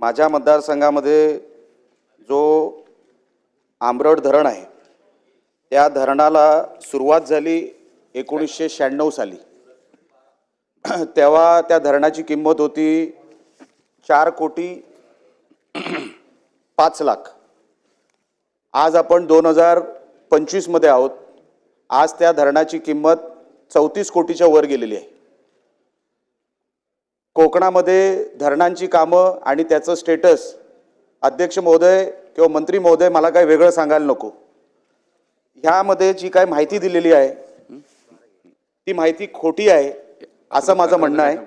माझ्या मतदारसंघामध्ये जो आंबरड धरण आहे त्या धरणाला सुरुवात झाली 1996 साली। तेव्हा त्या धरणाची किंमत होती 4,05,00,000। आज आपण 2025 मध्ये आहोत। आज त्या धरणाची किंमत 34 कोटीच्या वर गेलेली आहे। कोकणामध्ये धरणांची कामं आणि त्याचं स्टेटस अध्यक्ष महोदय किंवा मंत्री महोदय मला काही वेगळं सांगायला नको। ह्यामध्ये जी काय माहिती दिलेली आहे ती माहिती खोटी आहे असं माझं म्हणणं आहे।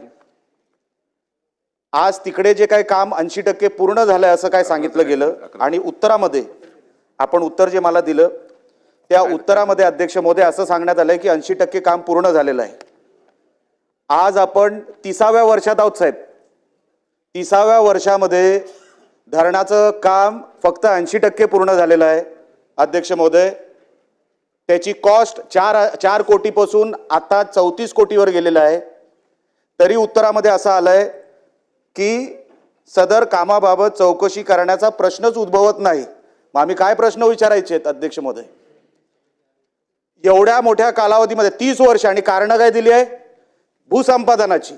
आज तिकडे जे काही काम 80% पूर्ण झालंय असं काय सांगितलं गेलं आणि उत्तरामध्ये आपण उत्तर जे मला दिलं त्या उत्तरामध्ये अध्यक्ष महोदय असं सांगण्यात आलंय की 80% काम पूर्ण झालेलं आहे। आज आपण 30व्या वर्षात आहोत साहेब। 30व्या वर्षामध्ये धरणाचं काम फक्त 80% पूर्ण झालेलं आहे अध्यक्ष महोदय। त्याची कॉस्ट 4 कोटीपासून आता 34 कोटीवर गेलेलं आहे। तरी उत्तरामध्ये असं आलंय की सदर कामाबाबत चौकशी करण्याचा प्रश्नच उद्भवत नाही। मग आम्ही काय प्रश्न विचारायचे आहेत अध्यक्ष महोदय? एवढ्या मोठ्या कालावधीमध्ये 30 वर्ष आणि कारण काय दिली आहे? भूसंपादनाची।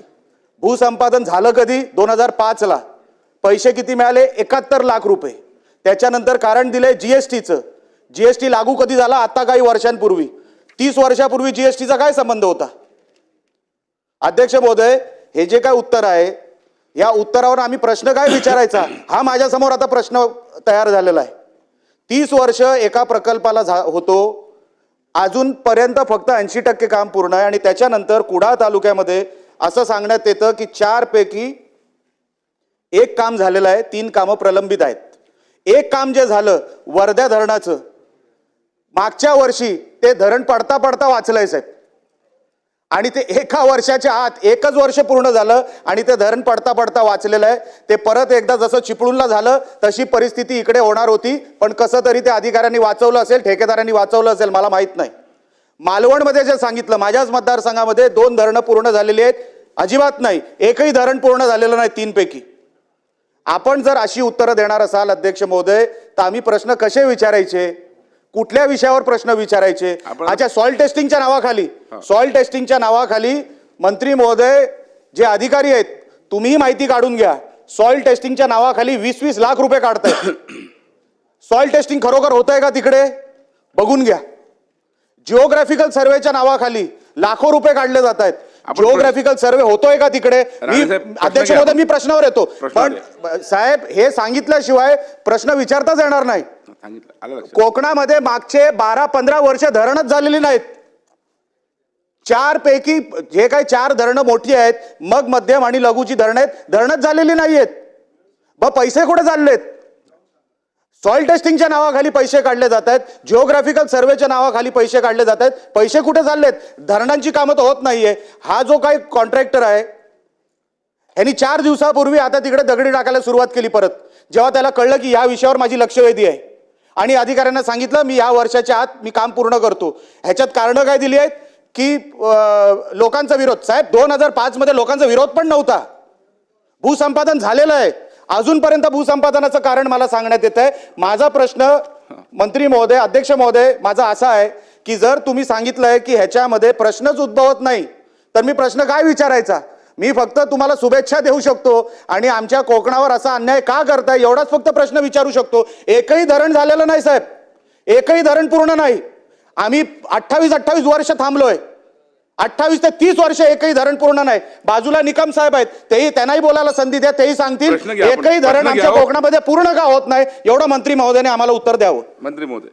भूसंपादन झालं कधी? 2005 ला। पैसे किती मिळाले? 71 लाख रुपये। त्याच्यानंतर कारण दिले जीएसटीचं। जीएसटी लागू कधी झाला? आता काही वर्षांपूर्वी। 30 वर्षापूर्वी जीएसटीचा काय संबंध होता? अध्यक्ष महोदय, हे जे काय उत्तर आहे या उत्तरावर आम्ही प्रश्न काय विचारायचा हा माझ्या समोर आता प्रश्न तयार झालेला आहे। 30 वर्ष एका प्रकल्पाला होतो, अजूनपर्यंत फक्त 80% काम पूर्ण आहे आणि त्याच्यानंतर कुडाळ तालुक्यामध्ये असं सांगण्यात येतं की 4 पैकी 1 काम झालेलं आहे, 3 कामं प्रलंबित आहेत। 1 काम जे झालं वर्धा धरणाचं, मागच्या वर्षी ते धरण पडता पडता वाचलंय साहेब आणि ते एका वर्षाच्या आत 1च वर्ष पूर्ण झालं आणि ते धरण पडता पडता वाचलेलं आहे। ते परत एकदा जसं चिपळूणला झालं तशी परिस्थिती इकडे होणार होती, पण कसं तरी ते अधिकाऱ्यांनी वाचवलं असेल, ठेकेदारांनी वाचवलं असेल, मला माहित नाही। मालवणमध्ये जे सांगितलं, माझ्याच मतदारसंघामध्ये 2 धरणं पूर्ण झालेली आहेत, अजिबात नाही, एकही धरण पूर्ण झालेलं नाही 3 पैकी। आपण जर अशी उत्तरं देणार असाल अध्यक्ष महोदय तर आम्ही प्रश्न कसे विचारायचे? कुठल्या विषयावर प्रश्न विचारायचे? अच्छा, सॉइल टेस्टिंगच्या नावाखाली मंत्री महोदय जे अधिकारी आहेत तुम्ही माहिती काढून घ्या। सॉइल टेस्टिंगच्या नावाखाली 20-20 लाख रुपये काढतायत। सॉइल टेस्टिंग खरोखर होतंय का तिकडे? बघून घ्या। जिओग्राफिकल सर्वेच्या नावाखाली लाखो रुपये काढले जात आहेत। जिओग्राफिकल सर्वे होतोय का तिकडे? अध्यक्ष महोदय, मी प्रश्नावर येतो, पण साहेब हे सांगितल्याशिवाय प्रश्न विचारताच येणार नाही। कोकणामध्ये मागचे 12-15 वर्ष धरणच झालेली नाहीत। 4 पैकी जे काही 4 धरणं मोठी आहेत, मग मध्यम आणि लघुची धरणं आहेत, धरणच झालेली नाहीयेत। मग पैसे कुठे चाललेत? सॉइल टेस्टिंगच्या नावाखाली पैसे काढले जात आहेत, जिओग्राफिकल सर्वेच्या नावाखाली पैसे काढले जात आहेत, पैसे कुठे चाललेत? धरणांची कामं तर होत नाहीये। हा जो काही कॉन्ट्रॅक्टर आहे यांनी 4 दिवसापूर्वी आता तिकडे दगडी टाकायला सुरुवात केली परत, जेव्हा त्याला कळलं की या विषयावर माझी लक्षवेधी आहे आणि अधिकाऱ्यांना सांगितलं मी या वर्षाच्या आत मी काम पूर्ण करतो। ह्याच्यात कारणं काय दिली आहेत की लोकांचा विरोध। साहेब 2005 मध्ये लोकांचा विरोध पण नव्हता, भूसंपादन झालेलं आहे। अजूनपर्यंत भूसंपादनाचं कारण मला सांगण्यात येत आहे। माझा प्रश्न मंत्री महोदय, अध्यक्ष महोदय, माझा असा आहे की जर तुम्ही सांगितलंय की ह्याच्यामध्ये प्रश्नच उद्भवत नाही तर मी प्रश्न काय विचारायचा? मी फक्त तुम्हाला शुभेच्छा देऊ शकतो आणि आमच्या कोकणावर असा अन्याय का करताय एवढाच फक्त प्रश्न विचारू शकतो। एकही धरण झालेलं नाही साहेब, एकही धरण पूर्ण नाही। आम्ही 28 वर्ष थांबलोय, 28 ते 30 वर्ष एकही धरण पूर्ण नाही। बाजूला निकम साहेब आहेत, तेही त्यांनाही बोलायला संधी द्या, तेही सांगतील एकही धरण आमच्या कोकणामध्ये पूर्ण का होत नाही एवढं मंत्री महोदयाने आम्हाला उत्तर द्यावं। मंत्री महोदय